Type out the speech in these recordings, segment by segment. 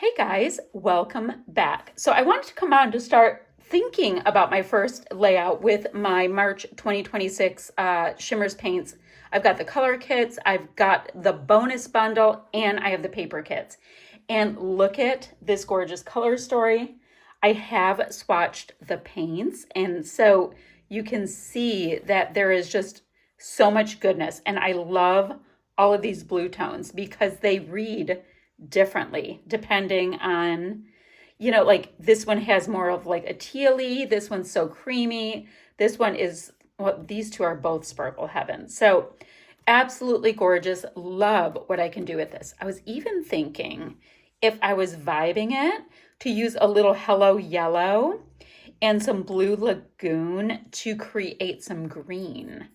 Hey guys, welcome back. So I wanted to come on to start thinking about my first layout with my March 2026 Shimmerz Paints. I've got the color kits, I've got the bonus bundle, and I have the paper kits. And look at this gorgeous color story. I have swatched the paints, and so you can see that there is just so much goodness. And I love all of these blue tones because they read differently depending on, like this one has more of like a tealy, this one's so creamy, this one is, well, these two are both sparkle heaven. So absolutely gorgeous. Love what I can do with this. I was even thinking if I was vibing it to use a little Hello Yellow and some Blue Lagoon to create some green.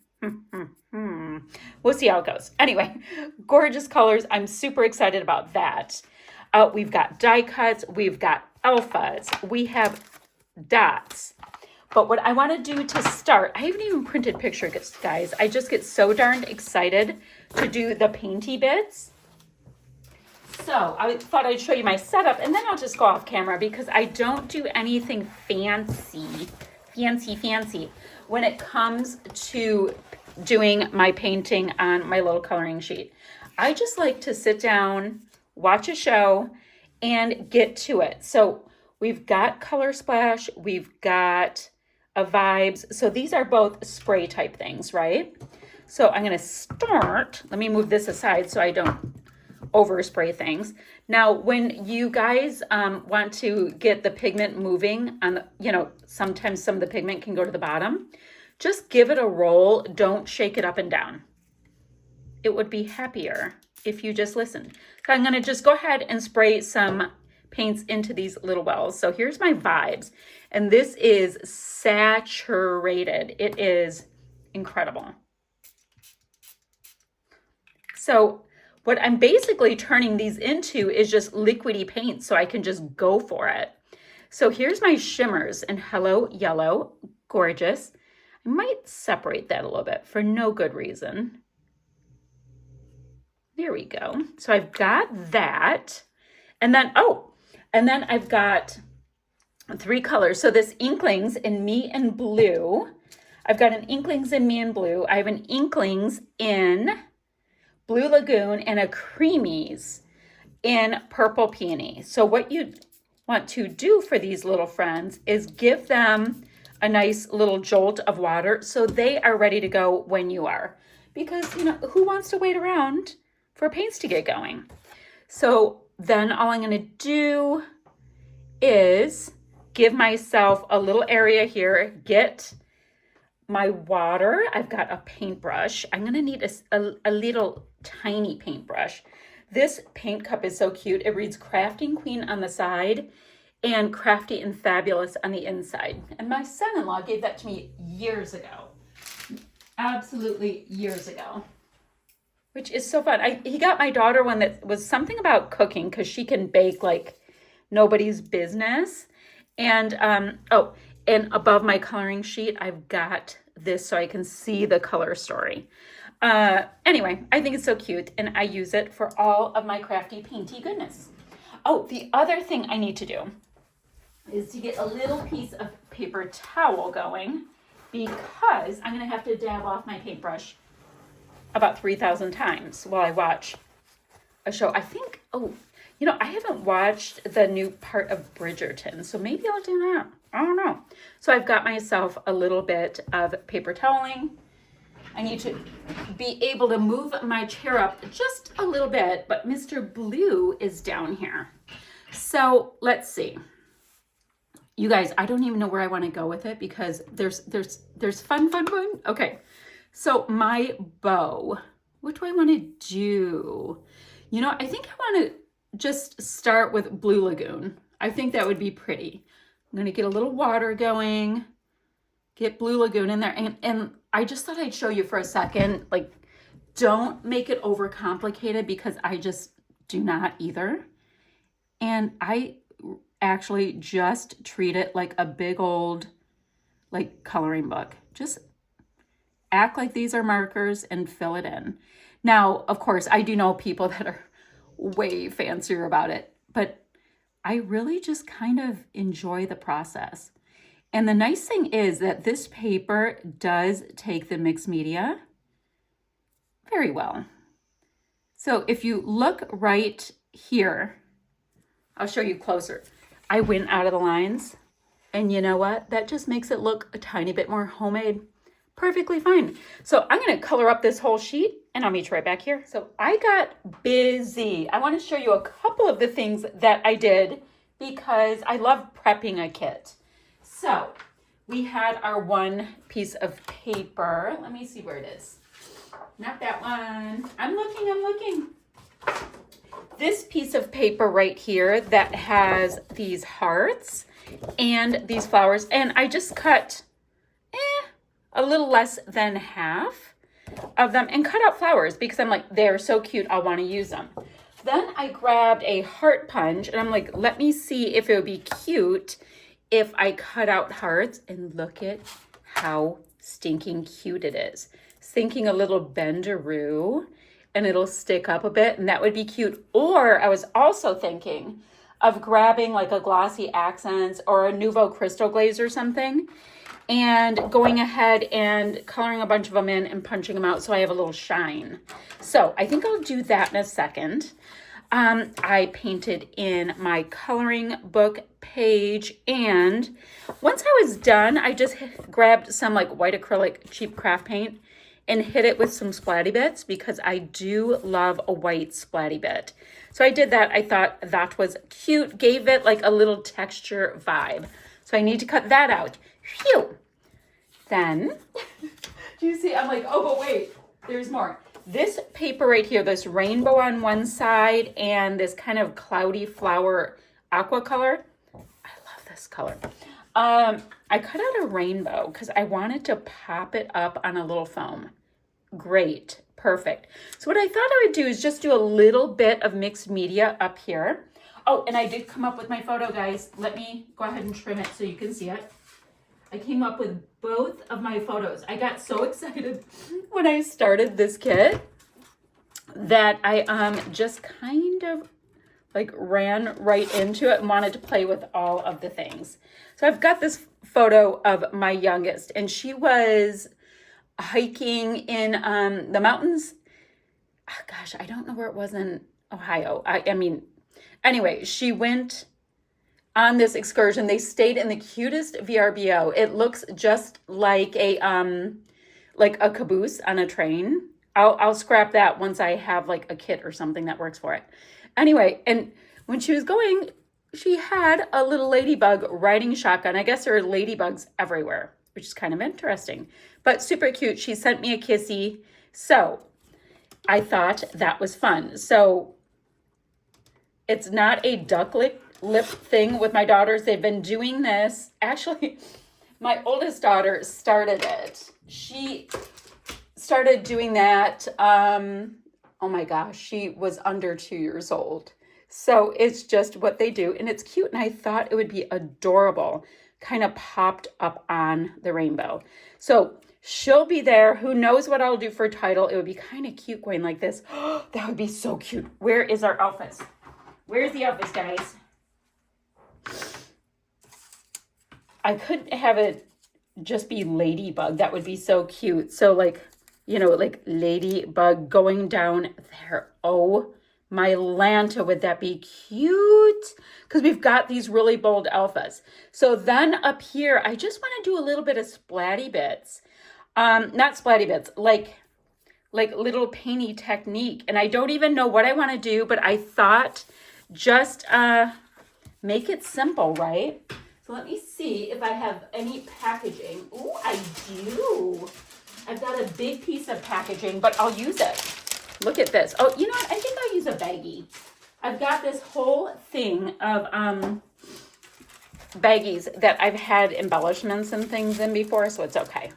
We'll see how it goes. Anyway, gorgeous colors. I'm super excited about that. We've got die cuts. We've got alphas. We have dots. But what I want to do to start, I haven't even printed pictures, guys. I just get so darned excited to do the painty bits. So I thought I'd show you my setup and then I'll just go off camera because I don't do anything fancy when it comes to doing my painting on my little coloring sheet. I just like to sit down, watch a show, and get to it. So we've got Color Splash, we've got a Vibes. So these are both spray type things, right? So I'm gonna start, let me move this aside so I don't overspray things. Now, when you guys want to get the pigment moving on, sometimes some of the pigment can go to the bottom. Just give it a roll. Don't shake it up and down. It would be happier if you just listened. So I'm going to just go ahead and spray some paints into these little wells. So here's my Vibes. And this is saturated. It is incredible. So what I'm basically turning these into is just liquidy paint so I can just go for it. So here's my Shimmers in Hello Yellow. Gorgeous. I might separate that a little bit for no good reason. There we go. So I've got that. And then I've got 3 colors. So this Inklings in Me and Blue. I've got an Inklings in Me and Blue. I have an Inklings in Blue Lagoon and a Creamies in Purple Peony. So what you want to do for these little friends is give them a nice little jolt of water so they are ready to go when you are. Because, who wants to wait around for paints to get going? So then all I'm going to do is give myself a little area here, get my water. I've got a paintbrush. I'm going to need a little tiny paintbrush. This paint cup is so cute. It reads Crafting Queen on the side and Crafty and Fabulous on the inside. And my son-in-law gave that to me years ago. Absolutely years ago. Which is so fun. He got my daughter one that was something about cooking because she can bake like nobody's business. And and above my coloring sheet, I've got this so I can see the color story. Anyway, I think it's so cute and I use it for all of my crafty painty goodness. Oh, the other thing I need to do is to get a little piece of paper towel going because I'm going to have to dab off my paintbrush about 3,000 times while I watch a show. I think, I haven't watched the new part of Bridgerton, so maybe I'll do that. I don't know. So I've got myself a little bit of paper toweling. I need to be able to move my chair up just a little bit, but Mr. Blue is down here. So let's see. You guys, I don't even know where I want to go with it because there's fun. Okay. So my bow, what do I want to do? I think I want to just start with Blue Lagoon. I think that would be pretty. I'm going to get a little water going, get Blue Lagoon in there. And I just thought I'd show you for a second, like, don't make it overcomplicated because I just do not either. And I actually just treat it like a big old, like, coloring book. Just act like these are markers and fill it in. Now, of course, I do know people that are way fancier about it, but I really just kind of enjoy the process. And the nice thing is that this paper does take the mixed media very well. So if you look right here, I'll show you closer. I went out of the lines, and you know what? That just makes it look a tiny bit more homemade. Perfectly fine. So I'm going to color up this whole sheet, and I'll meet you right back here. So I got busy. I want to show you a couple of the things that I did because I love prepping a kit. So we had our one piece of paper. Let me see where it is. Not that one. I'm looking. This piece of paper right here that has these hearts and these flowers. And I just cut a little less than half of them and cut out flowers because I'm like, they're so cute, I'll want to use them. Then I grabbed a heart punch and I'm like, let me see if it would be cute if I cut out hearts, and look at how stinking cute it is. Thinking a little bendaroo and it'll stick up a bit, and that would be cute. Or I was also thinking of grabbing like a glossy accents or a Nouveau Crystal glaze or something and going ahead and coloring a bunch of them in and punching them out so I have a little shine. So I think I'll do that in a second. I painted in my coloring book page, and once I was done, I just grabbed some like white acrylic cheap craft paint and hit it with some splatty bits because I do love a white splatty bit. So I did that. I thought that was cute, gave it like a little texture vibe. So I need to cut that out. Phew. Then, do you see? I'm like, oh, but wait, there's more. This paper right here, this rainbow on one side and this kind of cloudy flower aqua color. I love this color. I cut out a rainbow because I wanted to pop it up on a little foam. Great, perfect. So what I thought I would do is just do a little bit of mixed media up here. Oh, and I did come up with my photo, guys. Let me go ahead and trim it so you can see it. I came up with both of my photos. I got so excited when I started this kit that I just kind of like ran right into it and wanted to play with all of the things. So I've got this photo of my youngest, and she was hiking in the mountains. Oh, gosh, I don't know where it was in Ohio. I mean, anyway, she went on this excursion. They stayed in the cutest VRBO. It looks just like a caboose on a train. I'll scrap that once I have like a kit or something that works for it. Anyway, and when she was going, she had a little ladybug riding shotgun. I guess there are ladybugs everywhere, which is kind of interesting, but super cute. She sent me a kissy. So I thought that was fun. So it's not a duck lip thing with my daughters. They've been doing this. Actually, my oldest daughter started it. She started doing that. Oh my gosh, she was under 2 years old. So it's just what they do, and it's cute. And I thought it would be adorable, kind of popped up on the rainbow. So she'll be there. Who knows what I'll do for a title? It would be kind of cute going like this. That would be so cute. Where is our outfits? Where's the outfits, guys? I could have it just be Ladybug. That would be so cute. So like, you know, like Ladybug going down there. Oh my Lanta, would that be cute? Because we've got these really bold alphas. So then up here, I just want to do a little bit of splatty bits. Not splatty bits, like little painty technique. And I don't even know what I want to do, but I thought just make it simple, right? So let me see if I have any packaging. Ooh, I do. I've got a big piece of packaging, but I'll use it. Look at this. Oh, you know what? I think I'll use a baggie. I've got this whole thing of baggies that I've had embellishments and things in before, so it's okay.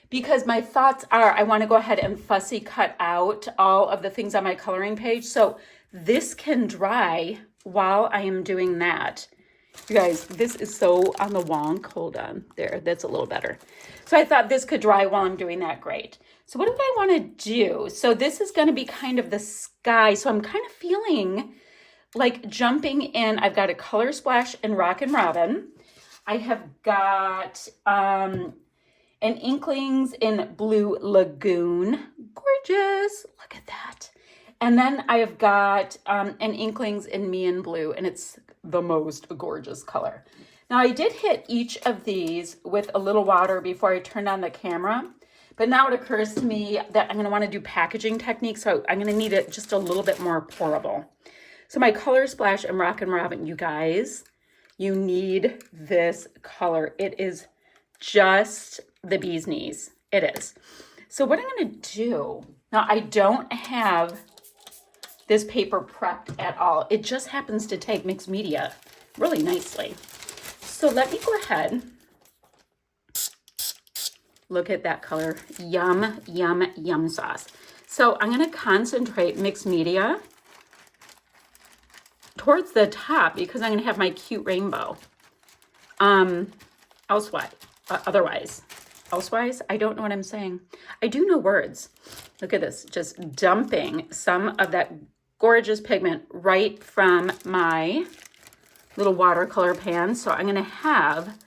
Because my thoughts are I want to go ahead and fussy cut out all of the things on my coloring page, so this can dry while I am doing that. You guys, this is so on the wonk. Hold on. There, that's a little better. So I thought this could dry while I'm doing that. Great. So what do I want to do? So this is going to be kind of the sky. So I'm kind of feeling like jumping in. I've got a Color Splash and Rockin' Robin. I have got an Inklings in Blue Lagoon. Gorgeous. Look at that. And then I have got an Inklings in Me in Blue, and it's the most gorgeous color. Now, I did hit each of these with a little water before I turned on the camera, but now it occurs to me that I'm going to want to do packaging techniques, so I'm going to need it just a little bit more pourable. So my Color Splash and Rockin' Robin, you guys, you need this color. It is just the bee's knees. It is. So what I'm going to do, now I don't have this paper prepped at all. It just happens to take mixed media really nicely. So let me go ahead. Look at that color. Yum, yum, yum sauce. So I'm going to concentrate mixed media towards the top because I'm going to have my cute rainbow. Elsewise, I don't know what I'm saying. I do know words. Look at this, just dumping some of that gorgeous pigment right from my little watercolor pan. So I'm going to have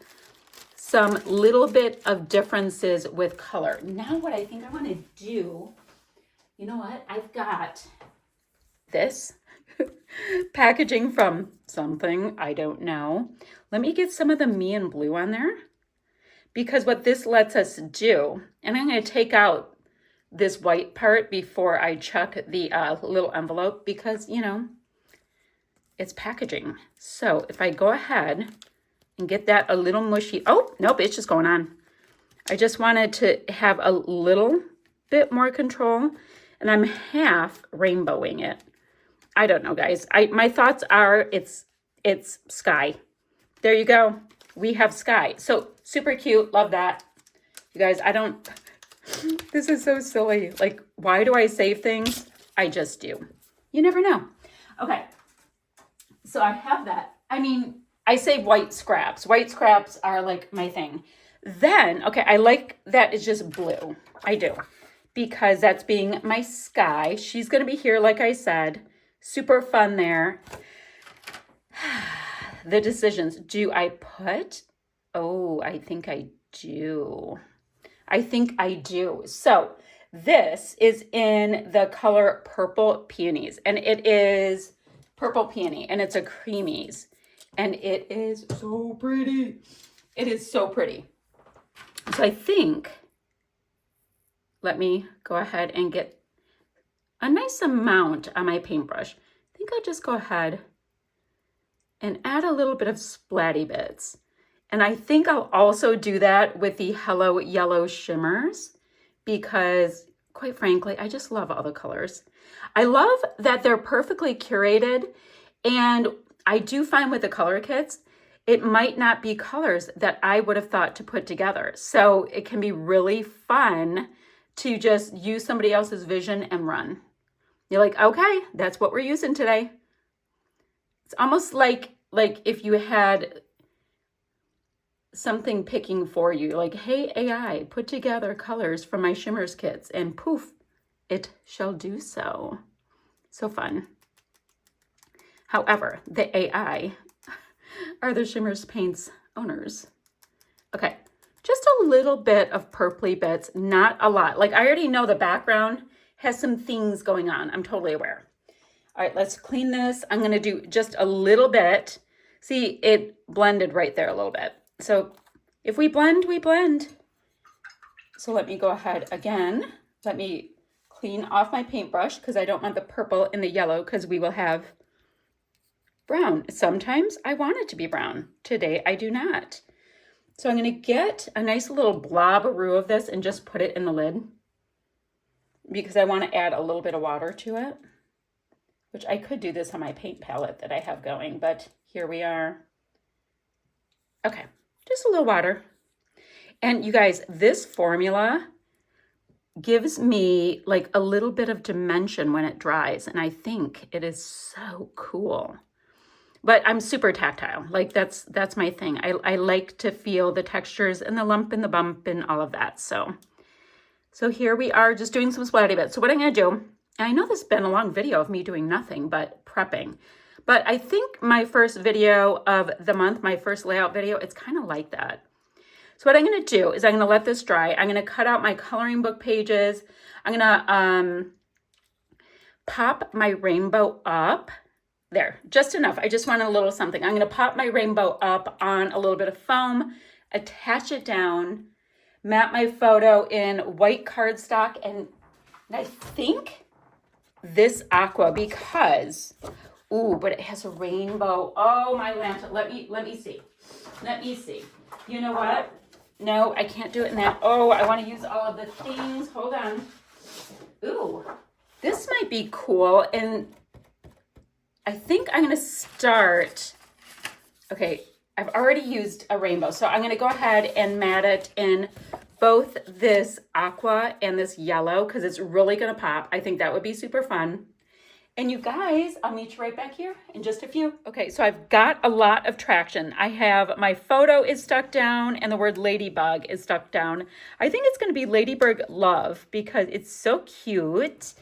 some little bit of differences with color. Now what I think I want to do, you know what? I've got this packaging from something, I don't know. Let me get some of the Me in Blue on there, because what this lets us do, and I'm going to take out this white part before I chuck the little envelope, because, you know, it's packaging. So if I go ahead and get that a little mushy, oh, nope, it's just going on. I just wanted to have a little bit more control, and I'm half rainbowing it. I don't know, guys. My thoughts are it's sky. There you go. We have sky. So super cute. Love that. You guys, this is so silly. Like, why do I save things? I just do. You never know. Okay. So I have that. I mean, I save white scraps. White scraps are like my thing. Then, okay, I like that it's just blue. I do. Because that's being my sky. She's going to be here, like I said. Super fun there. The decisions. Do I put? Oh, I think I do. So this is in the color Purple Peonies, and it is Purple Peony, and it's a creamies, and it is so pretty. It is so pretty. So I think, let me go ahead and get a nice amount on my paintbrush. I think I'll just go ahead and add a little bit of splatty bits. And I think I'll also do that with the Hello Yellow Shimmers, because quite frankly, I just love all the colors. I love that they're perfectly curated, and I do find with the color kits, it might not be colors that I would have thought to put together. So it can be really fun to just use somebody else's vision and run. You're like, okay, that's what we're using today. It's almost like if you had something picking for you, like, hey, AI, put together colors from my Shimmerz kits, and poof, it shall do so. So fun. However, the AI are the Shimmerz Paints owners. Okay, just a little bit of purpley bits, not a lot. Like, I already know the background has some things going on. I'm totally aware. All right, let's clean this. I'm gonna do just a little bit. See, it blended right there a little bit. So if we blend, we blend. So let me go ahead again. Let me clean off my paintbrush because I don't want the purple and the yellow, because we will have brown. Sometimes I want it to be brown. Today I do not. So I'm going to get a nice little blob-a-roo of this and just put it in the lid, because I want to add a little bit of water to it, which I could do this on my paint palette that I have going, but here we are. Okay, just a little water. And you guys, this formula gives me like a little bit of dimension when it dries, and I think it is so cool. But I'm super tactile. Like that's my thing. I like to feel the textures and the lump and the bump and all of that. So here we are, just doing some splatty bits. So what I'm gonna do, and I know this has been a long video of me doing nothing but prepping, But I think my first video of the month, my first layout video, it's kind of like that. So what I'm going to do is I'm going to let this dry. I'm going to cut out my coloring book pages. I'm going to pop my rainbow up. There, just enough. I just want a little something. I'm going to pop my rainbow up on a little bit of foam, attach it down, map my photo in white cardstock, and I think this aqua because, ooh, but it has a rainbow. Oh, my lantern. Let me see. Let me see. You know what? No, I can't do it in that. Oh, I want to use all of the things. Hold on. Ooh, this might be cool. And I think I'm going to start. Okay, I've already used a rainbow. So I'm going to go ahead and mat it in both this aqua and this yellow because it's really going to pop. I think that would be super fun. And you guys, I'll meet you right back here in just a few. Okay, so I've got a lot of traction. I have my photo is stuck down and the word Ladybug is stuck down. I think it's going to be Ladybug Love because it's so cute.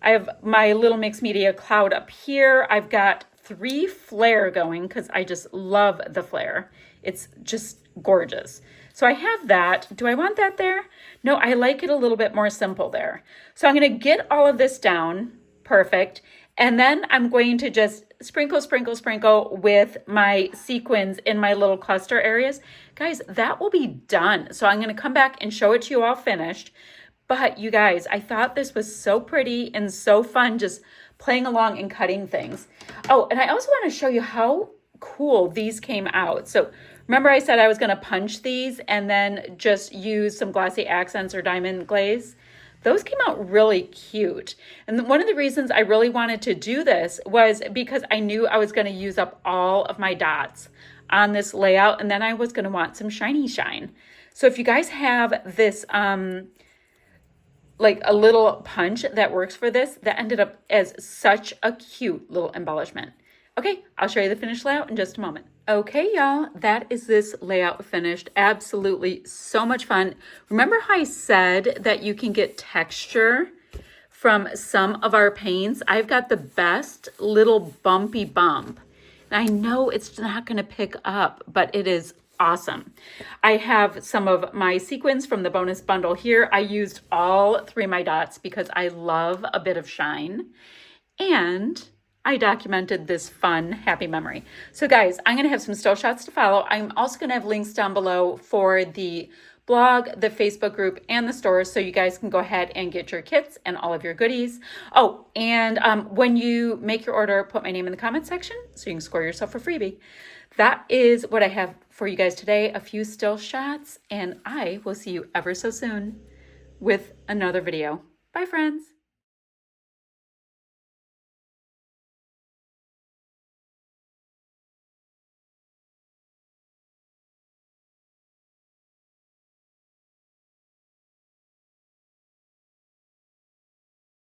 I have my little mixed media cloud up here. I've got 3 flare going because I just love the flare. It's just gorgeous. So I have that. Do I want that there? No, I like it a little bit more simple there. So I'm going to get all of this down. Perfect. And then I'm going to just sprinkle, sprinkle, sprinkle with my sequins in my little cluster areas. Guys, that will be done. So I'm going to come back and show it to you all finished. But you guys, I thought this was so pretty and so fun just playing along and cutting things. Oh, and I also want to show you how cool these came out. So remember I said I was going to punch these and then just use some glossy accents or diamond glaze? Those came out really cute. And one of the reasons I really wanted to do this was because I knew I was going to use up all of my dots on this layout and then I was going to want some shiny shine. So if you guys have this like a little punch that works for this, that ended up as such a cute little embellishment. Okay, I'll show you the finished layout in just a moment. Okay, y'all, that is this layout finished. Absolutely so much fun. Remember how I said that you can get texture from some of our paints? I've got the best little bumpy bump. And I know it's not gonna pick up, but it is awesome. I have some of my sequins from the bonus bundle here. I used all 3 of my dots because I love a bit of shine. And I documented this fun, happy memory. So guys, I'm going to have some still shots to follow. I'm also going to have links down below for the blog, the Facebook group, and the store, so you guys can go ahead and get your kits and all of your goodies. Oh, and when you make your order, put my name in the comment section so you can score yourself a freebie. That is what I have for you guys today, a few still shots, and I will see you ever so soon with another video. Bye, friends.